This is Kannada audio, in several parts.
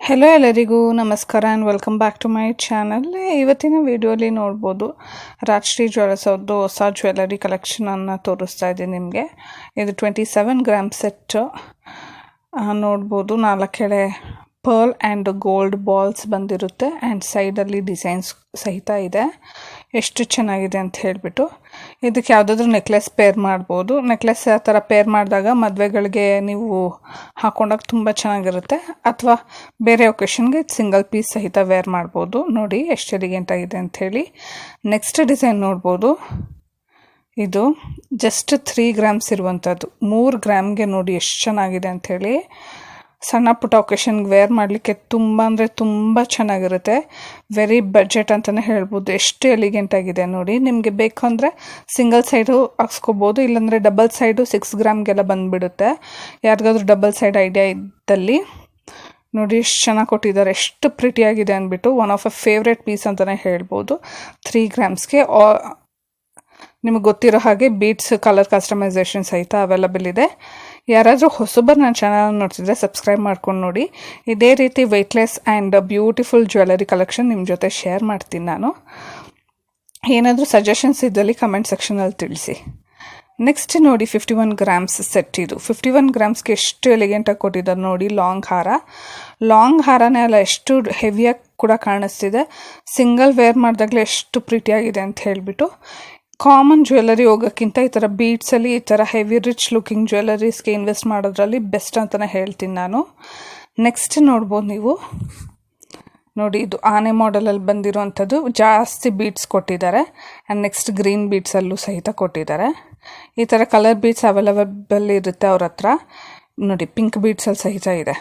ಹೆಲೋ ಎಲ್ಲರಿಗೂ ನಮಸ್ಕಾರ and welcome back to my channel. ಇವತ್ತಿನ ವಿಡಿಯೋಲಿ ನೋಡ್ಬೋದು ರಾಜಶ್ರೀ ಜ್ಯುವೆಲ್ಲರ್ಸ್ ಅವ್ರದ್ದು ಹೊಸ ಜ್ಯುವೆಲ್ಲರಿ ಕಲೆಕ್ಷನನ್ನು ತೋರಿಸ್ತಾ ಇದ್ದೀನಿ ನಿಮಗೆ. ಇದು 27 ಗ್ರಾಮ್ ಸೆಟ್ ನೋಡ್ಬೋದು. 4 ಎಳೆ ಪರ್ಲ್ ಆ್ಯಂಡ್ ಗೋಲ್ಡ್ ಬಾಲ್ಸ್ ಬಂದಿರುತ್ತೆ ಆ್ಯಂಡ್ ಸೈಡಲ್ಲಿ ಡಿಸೈನ್ಸ್ ಸಹಿತ ಇದೆ. ಎಷ್ಟು ಚೆನ್ನಾಗಿದೆ ಅಂತ ಹೇಳಿಬಿಟ್ಟು ಇದಕ್ಕೆ ಯಾವುದಾದ್ರೂ ನೆಕ್ಲೆಸ್ ಪೇರ್ ಮಾಡ್ಬೋದು. ನೆಕ್ಲೆಸ್ ಆ ಥರ ಪೇರ್ ಮಾಡಿದಾಗ ಮದುವೆಗಳಿಗೆ ನೀವು ಹಾಕೊಂಡಾಗ ತುಂಬ ಚೆನ್ನಾಗಿರುತ್ತೆ, ಅಥವಾ ಬೇರೆ ಒಕೇಶನ್ಗೆ ಸಿಂಗಲ್ ಪೀಸ್ ಸಹಿತ ವೇರ್ ಮಾಡ್ಬೋದು. ನೋಡಿ ಎಷ್ಟು ಎಲಿಗೆಂಟ್ ಆಗಿದೆ ಅಂಥೇಳಿ. ನೆಕ್ಸ್ಟ್ ಡಿಸೈನ್ ನೋಡ್ಬೋದು. ಇದು ಜಸ್ಟ್ 3 ಗ್ರಾಮ್ಸ್ ಇರುವಂಥದ್ದು. 3 ಗ್ರಾಮ್ಗೆ ನೋಡಿ ಎಷ್ಟು ಚೆನ್ನಾಗಿದೆ ಅಂಥೇಳಿ. ಸಣ್ಣ ಪುಟ್ಟ ಒಕೇಶನ್ಗೆ ವೇರ್ ಮಾಡಲಿಕ್ಕೆ ತುಂಬ ಅಂದರೆ ತುಂಬ ಚೆನ್ನಾಗಿರುತ್ತೆ. ವೆರಿ ಬಜೆಟ್ ಅಂತಲೇ ಹೇಳ್ಬೋದು. ಎಷ್ಟು ಎಲಿಗೆಂಟ್ ಆಗಿದೆ ನೋಡಿ. ನಿಮಗೆ ಬೇಕು ಅಂದರೆ ಸಿಂಗಲ್ ಸೈಡು ಹಾಕ್ಸ್ಕೊಬೋದು, ಇಲ್ಲಾಂದರೆ ಡಬಲ್ ಸೈಡು 6 ಗ್ರಾಮ್ಗೆಲ್ಲ ಬಂದುಬಿಡುತ್ತೆ. ಯಾರಿಗಾದ್ರೂ ಡಬಲ್ ಸೈಡ್ ಐಡಿಯಾ ಇದ್ದಲ್ಲಿ ನೋಡಿ ಎಷ್ಟು ಚೆನ್ನಾಗಿ ಕೊಟ್ಟಿದ್ದಾರೆ, ಎಷ್ಟು ಪ್ರಿಟಿಯಾಗಿದೆ ಅಂದ್ಬಿಟ್ಟು. One of a favourite piece ಅಂತಲೇ ಹೇಳ್ಬೋದು. 3 ಗ್ರಾಮ್ಸ್ಗೆ ನಿಮಗೆ ಗೊತ್ತಿರೋ ಹಾಗೆ ಬೀಟ್ಸ್ ಕಲರ್ ಕಸ್ಟಮೈಸೇಷನ್ ಸಹಿತ ಅವೈಲಬಲ್ ಇದೆ. ಯಾರಾದರೂ ಹೊಸಬರು ನನ್ನ ಚಾನಲ್ ನೋಡ್ತಿದ್ರೆ ಸಬ್ಸ್ಕ್ರೈಬ್ ಮಾಡ್ಕೊಂಡು ನೋಡಿ. ಇದೇ ರೀತಿ weightless and beautiful jewellery collection ನಿಮ್ಮ ಜೊತೆ ಶೇರ್ ಮಾಡ್ತೀನಿ ನಾನು. ಏನಾದರೂ ಸಜೆಷನ್ಸ್ ಇದ್ದಲ್ಲಿ ಕಮೆಂಟ್ ಸೆಕ್ಷನಲ್ಲಿ ತಿಳಿಸಿ. ನೆಕ್ಸ್ಟ್ ನೋಡಿ 51 ಗ್ರಾಮ್ಸ್ ಸೆಟ್. ಇದು 51 ಗ್ರಾಮ್ಸ್ಗೆ ಎಷ್ಟು ಎಲಿಗೆಂಟಾಗಿ ಕೊಟ್ಟಿದ್ದಾರೆ ನೋಡಿ. ಲಾಂಗ್ ಹಾರನೇ ಅಲ್ಲ, ಎಷ್ಟು ಹೆವಿಯಾಗಿ ಕೂಡ ಕಾಣಿಸ್ತಿದೆ. ಸಿಂಗಲ್ ವೇರ್ ಮಾಡಿದಾಗಲೇ ಎಷ್ಟು ಪ್ರಿಟಿಯಾಗಿದೆ ಅಂತ ಹೇಳಿಬಿಟ್ಟು. ಕಾಮನ್ ಜ್ಯುವೆಲ್ಲರಿ ಹೋಗೋಕ್ಕಿಂತ ಈ ಥರ ಬೀಟ್ಸಲ್ಲಿ ಈ ಥರ ಹೆವಿ ರಿಚ್ ಲುಕಿಂಗ್ ಜ್ಯುವೆಲ್ಲರೀಸ್ಗೆ ಇನ್ವೆಸ್ಟ್ ಮಾಡೋದ್ರಲ್ಲಿ ಬೆಸ್ಟ್ ಅಂತಲೇ ಹೇಳ್ತೀನಿ ನಾನು. ನೆಕ್ಸ್ಟ್ ನೋಡ್ಬೋದು ನೀವು. ನೋಡಿ ಇದು ಆನೆ ಮಾಡೆಲಲ್ಲಿ ಬಂದಿರುವಂಥದ್ದು. ಜಾಸ್ತಿ ಬೀಟ್ಸ್ ಕೊಟ್ಟಿದ್ದಾರೆ ಆ್ಯಂಡ್ ನೆಕ್ಸ್ಟ್ ಗ್ರೀನ್ ಬೀಟ್ಸಲ್ಲೂ ಸಹಿತ ಕೊಟ್ಟಿದ್ದಾರೆ. ಈ ಥರ ಕಲರ್ ಬೀಟ್ಸ್ ಅವೈಲಬಲ್ ಇರುತ್ತೆ ಅವ್ರ ಹತ್ರ. ನೋಡಿ ಪಿಂಕ್ ಬೀಟ್ಸಲ್ಲಿ ಸಹಿತ ಇದೆ,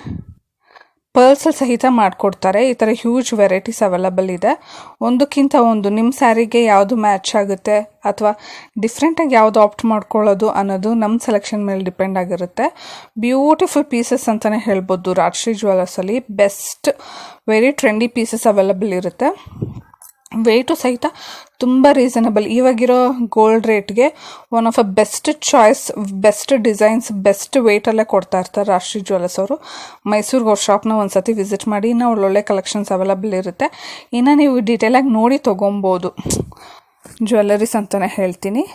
ಪರ್ಲ್ಸಲ್ಲಿ ಸಹಿತ ಮಾಡಿಕೊಡ್ತಾರೆ. ಈ ಥರ ಹ್ಯೂಜ್ ವೆರೈಟೀಸ್ ಅವೈಲಬಲ್ ಇದೆ. ಒಂದಕ್ಕಿಂತ ಒಂದು ನಿಮ್ಮ ಸ್ಯಾರಿಗೆ ಯಾವುದು ಮ್ಯಾಚ್ ಆಗುತ್ತೆ ಅಥವಾ ಡಿಫ್ರೆಂಟಾಗಿ ಯಾವುದು ಆಪ್ಟ್ ಮಾಡ್ಕೊಳ್ಳೋದು ಅನ್ನೋದು ನಮ್ಮ ಸೆಲೆಕ್ಷನ್ ಮೇಲೆ ಡಿಪೆಂಡ್ ಆಗಿರುತ್ತೆ. ಬ್ಯೂಟಿಫುಲ್ ಪೀಸಸ್ ಅಂತಲೇ ಹೇಳ್ಬೋದು. ರಾಜಶ್ರೀ ಜ್ಯುವೆಲ್ಲರ್ಸಲ್ಲಿ best very trendy pieces available ಇರುತ್ತೆ. ವೆಯ್ಟು ಸಹಿತ ತುಂಬ ರೀಸನಬಲ್. ಇವಾಗಿರೋ ಗೋಲ್ಡ್ ರೇಟ್ಗೆ one of a best choice, best designs, best ವೆಯ್ಟಲ್ಲೇ ಕೊಡ್ತಾ ಇರ್ತಾರೆ ರಾಜಶ್ರೀ ಜ್ಯುವೆಲ್ಲರ್ಸ್ ಅವರು. ಮೈಸೂರಿಗೆ ಅವ್ರ ಶಾಪ್ನ ಒಂದು ಸತಿ ವಿಸಿಟ್ ಮಾಡಿ. ಇನ್ನು ಒಳ್ಳೊಳ್ಳೆ ಕಲೆಕ್ಷನ್ಸ್ ಅವೈಲಬಲ್ ಇರುತ್ತೆ. ಇನ್ನು ನೀವು ಡೀಟೇಲಾಗಿ ನೋಡಿ ತೊಗೊಬೋದು ಜ್ಯುವೆಲ್ಲರೀಸ್ ಅಂತಲೇ ಹೇಳ್ತೀನಿ.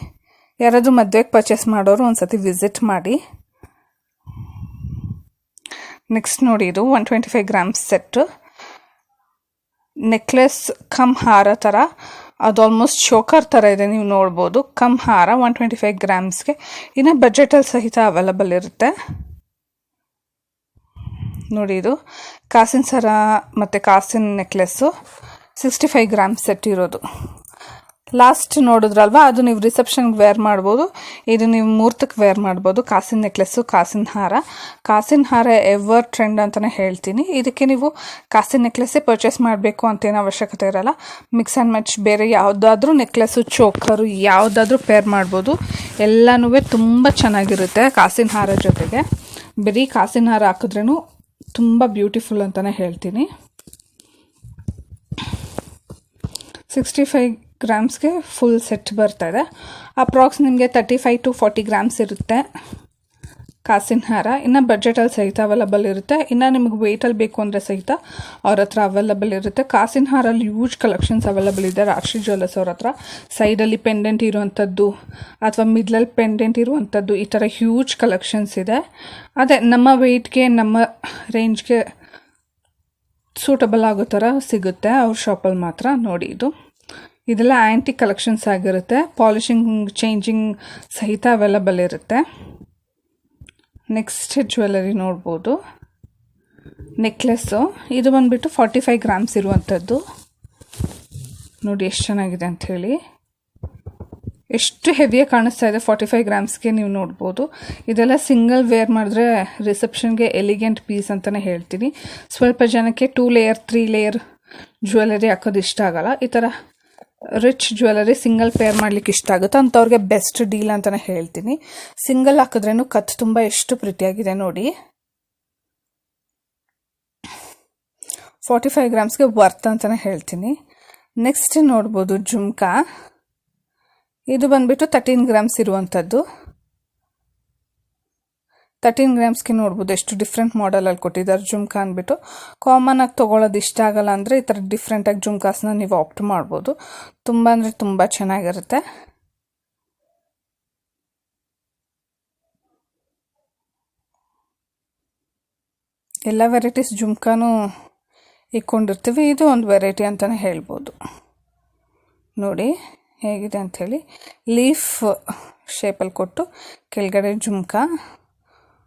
ಯಾರಾದರೂ ಮದುವೆಗೆ ಪರ್ಚೇಸ್ ಮಾಡೋರು ಒಂದು ಸತಿ ವಿಸಿಟ್ ಮಾಡಿ. ನೆಕ್ಸ್ಟ್ ನೋಡಿ ಇದು 125 ಗ್ರಾಮ್ಸ್ ಸೆಟ್. ನೆಕ್ಲೆಸ್ ಕಮ್ ಹಾರ ಥರ, ಅದು ಆಲ್ಮೋಸ್ಟ್ ಚೋಕರ್ ಥರ ಇದೆ, ನೀವು ನೋಡ್ಬೋದು. ಕಮ್ ಹಾರ 125 ಗ್ರಾಮ್ಸ್ಗೆ. ಇನ್ನು ಬಜೆಟಲ್ಲಿ ಸಹಿತ ಅವೈಲಬಲ್ ಇರುತ್ತೆ. ನೋಡಿ ಇದು ಕಾಸಿನ ಸರ ಮತ್ತು ಕಾಸಿನ ನೆಕ್ಲೆಸ್ಸು 65 ಗ್ರಾಮ್ಸ್ ಸೆಟ್ ಇರೋದು. ಲಾಸ್ಟ್ ನೋಡಿದ್ರಲ್ವ, ಅದು ನೀವು ರಿಸೆಪ್ಷನ್ಗೆ ವೇರ್ ಮಾಡ್ಬೋದು, ಇದು ನೀವು ಮುಹೂರ್ತಕ್ಕೆ ವೇರ್ ಮಾಡ್ಬೋದು. ಕಾಸಿನ ನೆಕ್ಲೆಸ್ಸು, ಕಾಸಿನ ಹಾರ ಎವರ್ ಟ್ರೆಂಡ್ ಅಂತಲೇ ಹೇಳ್ತೀನಿ. ಇದಕ್ಕೆ ನೀವು ಕಾಸಿನ ನೆಕ್ಲೆಸ್ಸೇ ಪರ್ಚೇಸ್ ಮಾಡಬೇಕು ಅಂತೇನು ಅವಶ್ಯಕತೆ ಇರೋಲ್ಲ. ಮಿಕ್ಸ್ ಆ್ಯಂಡ್ ಮ್ಯಾಚ್ ಬೇರೆ ಯಾವುದಾದ್ರೂ ನೆಕ್ಲೆಸ್ಸು, ಚೋಕರು ಯಾವುದಾದ್ರೂ ಪೇರ್ ಮಾಡ್ಬೋದು. ಎಲ್ಲನೂ ತುಂಬ ಚೆನ್ನಾಗಿರುತ್ತೆ ಕಾಸಿನ ಹಾರ ಜೊತೆಗೆ. ಬರೀ ಕಾಸಿನ ಹಾರ ಹಾಕಿದ್ರೂ ತುಂಬ ಬ್ಯೂಟಿಫುಲ್ ಅಂತಲೇ ಹೇಳ್ತೀನಿ. 65 ಗ್ರಾಮ್ಸ್ಗೆ ಫುಲ್ ಸೆಟ್ ಬರ್ತಾ ಇದೆ. ಅಪ್ರಾಕ್ಸ್ ನಿಮಗೆ 35 to 40 ಗ್ರಾಮ್ಸ್ ಇರುತ್ತೆ ಕಾಸಿನ ಹಾರ. ಇನ್ನು ಬಜೆಟಲ್ಲಿ ಸಹಿತ ಅವೈಲಬಲ್ ಇರುತ್ತೆ. ಇನ್ನು ನಿಮಗೆ ವೆಯ್ಟಲ್ಲಿ ಬೇಕು ಅಂದರೆ ಸಹಿತ ಅವ್ರ ಹತ್ರ ಅವೈಲಬಲ್ ಇರುತ್ತೆ. ಕಾಸಿನ ಹಾರಲ್ಲಿ ಯೂಜ್ ಕಲೆಕ್ಷನ್ಸ್ ಅವೈಲಬಲ್ ಇದೆ ರಾಜಶ್ರೀ ಜ್ಯುವೆಲ್ಲರ್ಸ್ ಅವ್ರ ಹತ್ರ. ಸೈಡಲ್ಲಿ ಪೆಂಡೆಂಟ್ ಇರುವಂಥದ್ದು ಅಥವಾ ಮಿಡ್ಲಲ್ಲಿ ಪೆಂಡೆಂಟ್ ಇರುವಂಥದ್ದು, ಈ ಥರ ಹ್ಯೂಜ್ ಕಲೆಕ್ಷನ್ಸ್ ಇದೆ. ಅದೇ ನಮ್ಮ ವೆಯ್ಟ್ಗೆ, ನಮ್ಮ ರೇಂಜ್ಗೆ ಸೂಟಬಲ್ ಆಗೋ ಥರ ಸಿಗುತ್ತೆ ಅವ್ರ ಶಾಪಲ್ಲಿ ಮಾತ್ರ. ನೋಡಿ ಇದೆಲ್ಲ ಆ್ಯಂಟಿಕ್ ಕಲೆಕ್ಷನ್ಸ್ ಆಗಿರುತ್ತೆ. ಪಾಲಿಶಿಂಗ್, ಚೇಂಜಿಂಗ್ ಸಹಿತ ಅವೈಲಬಲ್ ಇರುತ್ತೆ. ನೆಕ್ಸ್ಟ್ ಜ್ಯುವೆಲ್ಲರಿ ನೋಡ್ಬೋದು. ನೆಕ್ಲೆಸ್ಸು ಇದು ಬಂದುಬಿಟ್ಟು 45 ಗ್ರಾಮ್ಸ್ ಇರುವಂಥದ್ದು. ನೋಡಿ ಎಷ್ಟು ಚೆನ್ನಾಗಿದೆ ಅಂಥೇಳಿ. ಎಷ್ಟು ಹೆವಿಯಾಗಿ ಕಾಣಿಸ್ತಾ ಇದೆ 45 ಗ್ರಾಮ್ಸ್ಗೆ, ನೀವು ನೋಡ್ಬೋದು. ಇದೆಲ್ಲ ಸಿಂಗಲ್ ವೇರ್ ಮಾಡಿದ್ರೆ ರಿಸೆಪ್ಷನ್ಗೆ ಎಲಿಗೆಂಟ್ ಪೀಸ್ ಅಂತಲೇ ಹೇಳ್ತೀನಿ. ಸ್ವಲ್ಪ ಜನಕ್ಕೆ 2 ಲೇಯರ್ 3 ಲೇಯರ್ ಜ್ಯುವೆಲ್ಲರಿ ಹಾಕೋದು ಇಷ್ಟ ಆಗಲ್ಲ. ಈ ಥರ ರಿಚ್ ಜ್ಯುವೆಲ್ಲರಿ ಸಿಂಗಲ್ ಪೇರ್ ಮಾಡಲಿಕ್ಕೆ ಇಷ್ಟ ಆಗುತ್ತೆ ಅಂಥವ್ರಿಗೆ ಬೆಸ್ಟ್ ಡೀಲ್ ಅಂತಲೇ ಹೇಳ್ತೀನಿ. ಸಿಂಗಲ್ ಹಾಕಿದ್ರೇನು ಕತ್ ತುಂಬ ಎಷ್ಟು ಪ್ರಿಟಿಯಾಗಿದೆ ನೋಡಿ. 45 ಗ್ರಾಮ್ಸ್ಗೆ ವರ್ತ್ ಅಂತಲೇ ಹೇಳ್ತೀನಿ. ನೆಕ್ಸ್ಟ್ ನೋಡ್ಬೋದು ಜುಮ್ಕಾ. ಇದು ಬಂದುಬಿಟ್ಟು 13 ಗ್ರಾಮ್ಸ್ ಇರುವಂಥದ್ದು. 13 ಗ್ರಾಮ್ಸ್ಗೆ ನೋಡ್ಬೋದು ಎಷ್ಟು ಡಿಫ್ರೆಂಟ್ ಮಾಡಲಲ್ಲಿ ಕೊಟ್ಟಿದ್ದಾರೆ ಜುಮ್ಕಾ ಅಂದ್ಬಿಟ್ಟು. ಕಾಮನ್ ಆಗಿ ತೊಗೊಳೋದು ಇಷ್ಟ ಆಗಲ್ಲ ಅಂದರೆ ಈ ಥರ ಡಿಫ್ರೆಂಟಾಗಿ ಜುಮ್ಕಾಸ್ನ ನೀವು ಆಪ್ಟ್ ಮಾಡ್ಬೋದು. ತುಂಬ ಅಂದರೆ ತುಂಬ ಚೆನ್ನಾಗಿರುತ್ತೆ. ಎಲ್ಲ ವೆರೈಟೀಸ್ ಜುಮ್ಕಾನೂ ಇಕ್ಕೊಂಡಿರ್ತೀವಿ, ಇದು ಒಂದು ವೆರೈಟಿ ಅಂತಲೇ ಹೇಳ್ಬೋದು. ನೋಡಿ ಹೇಗಿದೆ ಅಂಥೇಳಿ, ಲೀಫ್ ಶೇಪಲ್ಲಿ ಕೊಟ್ಟು ಕೆಳಗಡೆ ಜುಮ್ಕಾ,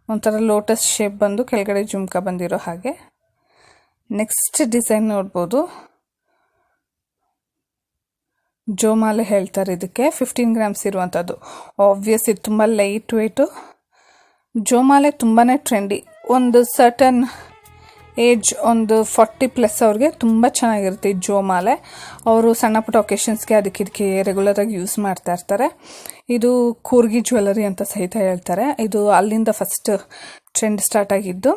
ಒಂಥರ ಲೋಟಸ್ ಶೇಪ್ ಬಂದು ಕೆಳಗಡೆ ಜುಮ್ಕಾ ಬಂದಿರೋ ಹಾಗೆ. ನೆಕ್ಸ್ಟ್ ಡಿಸೈನ್ ನೋಡ್ಬೋದು, ಜೋಮಾಲೆ ಹೇಳ್ತಾರೆ ಇದಕ್ಕೆ. 15 ಗ್ರಾಮ್ಸ್ ಇರುವಂಥದ್ದು. ಆಬ್ವಿಯಸ್ ಇದು ತುಂಬ ಲೈಟ್ ವೆಯ್ಟು. ಜೋಮಾಲೆ ತುಂಬಾ ಟ್ರೆಂಡಿ. ಒಂದು ಸರ್ಟನ್ ಏಜ್, ಒಂದು 40+ ಅವ್ರಿಗೆ ತುಂಬ ಚೆನ್ನಾಗಿರುತ್ತೆ ಈ ಜೋಮಾಲೆ. ಅವರು ಸಣ್ಣ ಪುಟ್ಟ ಒಕೇಶನ್ಸ್ಗೆ ಅದಕ್ಕೆ ರೆಗ್ಯುಲರಾಗಿ ಯೂಸ್ ಮಾಡ್ತಾ ಇರ್ತಾರೆ. ಇದು ಕೂರ್ಗಿ ಜ್ಯುವೆಲರಿ ಅಂತ ಸಹಿತ ಹೇಳ್ತಾರೆ. ಇದು ಅಲ್ಲಿಂದ ಫಸ್ಟ್ ಟ್ರೆಂಡ್ ಸ್ಟಾರ್ಟ್ ಆಗಿದ್ದು.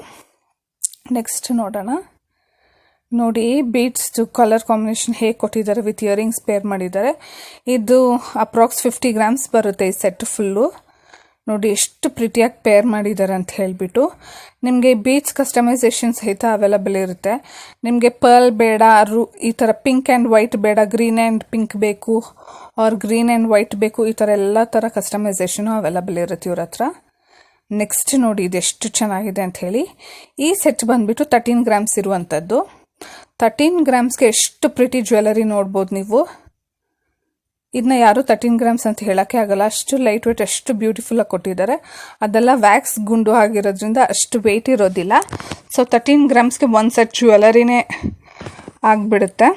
ನೆಕ್ಸ್ಟ್ ನೋಡೋಣ. ನೋಡಿ ಬೀಡ್ಸ್ದು ಕಲರ್ ಕಾಂಬಿನೇಷನ್ ಹೇಗೆ ಕೊಟ್ಟಿದ್ದಾರೆ, ವಿತ್ ಇಯರಿಂಗ್ಸ್ ಪೇರ್ ಮಾಡಿದ್ದಾರೆ. ಇದು ಅಪ್ರಾಕ್ಸ್ 50 ಗ್ರಾಮ್ಸ್ ಬರುತ್ತೆ ಈ ಸೆಟ್ ಫುಲ್ಲು. ನೋಡಿ ಎಷ್ಟು ಪ್ರಿಟಿಯಾಗಿ ಪೇರ್ ಮಾಡಿದ್ದಾರೆ ಅಂತ ಹೇಳಿಬಿಟ್ಟು. ನಿಮಗೆ ಬೀಡ್ಸ್ ಕಸ್ಟಮೈಸೇಷನ್ ಸಹಿತ ಅವೈಲಬಲ್ ಇರುತ್ತೆ. ನಿಮಗೆ ಪರ್ಲ್ ಬೇಡ, ಈ ಥರ ಪಿಂಕ್ ಆ್ಯಂಡ್ ವೈಟ್ ಬೇಡ, ಗ್ರೀನ್ ಆ್ಯಂಡ್ ಪಿಂಕ್ ಬೇಕು, ಆರ್ ಗ್ರೀನ್ ಆ್ಯಂಡ್ ವೈಟ್ ಬೇಕು, ಈ ಥರ ಎಲ್ಲ ಥರ ಕಸ್ಟಮೈಸೇಷನು ಅವೈಲಬಲ್ ಇರುತ್ತೆ ಇವ್ರ ಹತ್ರ. ನೆಕ್ಸ್ಟ್ ನೋಡಿ ಇದೆಷ್ಟು ಚೆನ್ನಾಗಿದೆ ಅಂತ ಹೇಳಿ. ಈ ಸೆಟ್ ಬಂದುಬಿಟ್ಟು 13 ಗ್ರಾಮ್ಸ್ ಇರುವಂಥದ್ದು. 13 ಗ್ರಾಮ್ಸ್ಗೆ ಎಷ್ಟು ಪ್ರಿಟಿ ಜ್ಯುವೆಲರಿ ನೋಡ್ಬೋದು ನೀವು. ಇದನ್ನ ಯಾರು 13 ಗ್ರಾಮ್ಸ್ ಅಂತ ಹೇಳೋಕ್ಕೆ ಆಗಲ್ಲ, ಅಷ್ಟು ಲೈಟ್ ವೆಯ್ಟ್, ಅಷ್ಟು ಬ್ಯೂಟಿಫುಲ್ಲಾಗಿ ಕೊಟ್ಟಿದ್ದಾರೆ. ಅದೆಲ್ಲ ವ್ಯಾಕ್ಸ್ ಗುಂಡು ಆಗಿರೋದ್ರಿಂದ ಅಷ್ಟು ವೆಯ್ಟ್ ಇರೋದಿಲ್ಲ. ಸೊ 13 ಗ್ರಾಮ್ಸ್ಗೆ ಒಂದು ಸೆಟ್ ಜ್ಯುವೆಲರಿನೇ ಆಗಿಬಿಡುತ್ತೆ.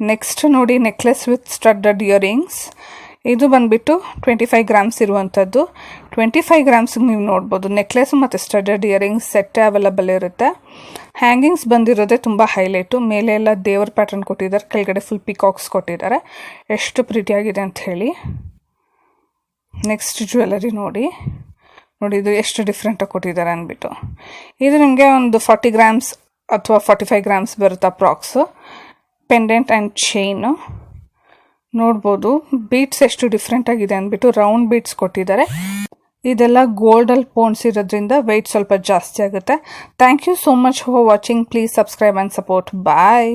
ನೆಕ್ಸ್ಟ್ ನೋಡಿ ನೆಕ್ಲೆಸ್ ವಿತ್ ಸ್ಟಡ್ಡಡ್ ಇಯರಿಂಗ್ಸ್. ಇದು ಬಂದುಬಿಟ್ಟು 25 ಗ್ರಾಮ್ಸ್ ಇರುವಂಥದ್ದು. 25 ಗ್ರಾಮ್ಸ್ಗೆ ನೀವು ನೋಡ್ಬೋದು ನೆಕ್ಲೆಸ್ ಮತ್ತು ಸ್ಟಡ್ಡಡ್ ಇಯರಿಂಗ್ಸ್ ಸೆಟ್ಟೇ ಅವೈಲಬಲ್ ಇರುತ್ತೆ. ಹ್ಯಾಂಗಿಂಗ್ಸ್ ಬಂದಿರೋದೇ ತುಂಬ ಹೈಲೈಟು. ಮೇಲೆ ಎಲ್ಲ ದೇವರ ಪ್ಯಾಟರ್ನ್ ಕೊಟ್ಟಿದ್ದಾರೆ, ಕೆಳಗಡೆ ಫುಲ್ ಪಿಕಾಕ್ಸ್ ಕೊಟ್ಟಿದ್ದಾರೆ. ಎಷ್ಟು ಪ್ರಿಟಿಯಾಗಿದೆ ಅಂತ ಹೇಳಿ. ನೆಕ್ಸ್ಟ್ ಜ್ಯುವೆಲರಿ ನೋಡಿ ಇದು ಎಷ್ಟು ಡಿಫ್ರೆಂಟಾಗಿ ಕೊಟ್ಟಿದ್ದಾರೆ ಅಂದ್ಬಿಟ್ಟು. ಇದು ನಿಮಗೆ ಒಂದು 40 ಗ್ರಾಮ್ಸ್ ಅಥವಾ 45 ಗ್ರಾಮ್ಸ್ ಬರುತ್ತೆ ಅಪ್ರಾಕ್ಸು. ಪೆಂಡೆಂಟ್ ಆ್ಯಂಡ್ ಚೈನು ನೋಡ್ಬೋದು. ಬೀಟ್ಸ್ ಎಷ್ಟು ಡಿಫ್ರೆಂಟ್ ಆಗಿದೆ ಅಂದ್ಬಿಟ್ಟು ರೌಂಡ್ ಬೀಟ್ಸ್ ಕೊಟ್ಟಿದ್ದಾರೆ. ಇದೆಲ್ಲ ಗೋಲ್ಡಲ್ಲಿ ಪೋನ್ಸ್ ಇರೋದ್ರಿಂದ ವೆಯ್ಟ್ ಸ್ವಲ್ಪ ಜಾಸ್ತಿ ಆಗುತ್ತೆ. Thank you so much for watching. Please subscribe and support. Bye.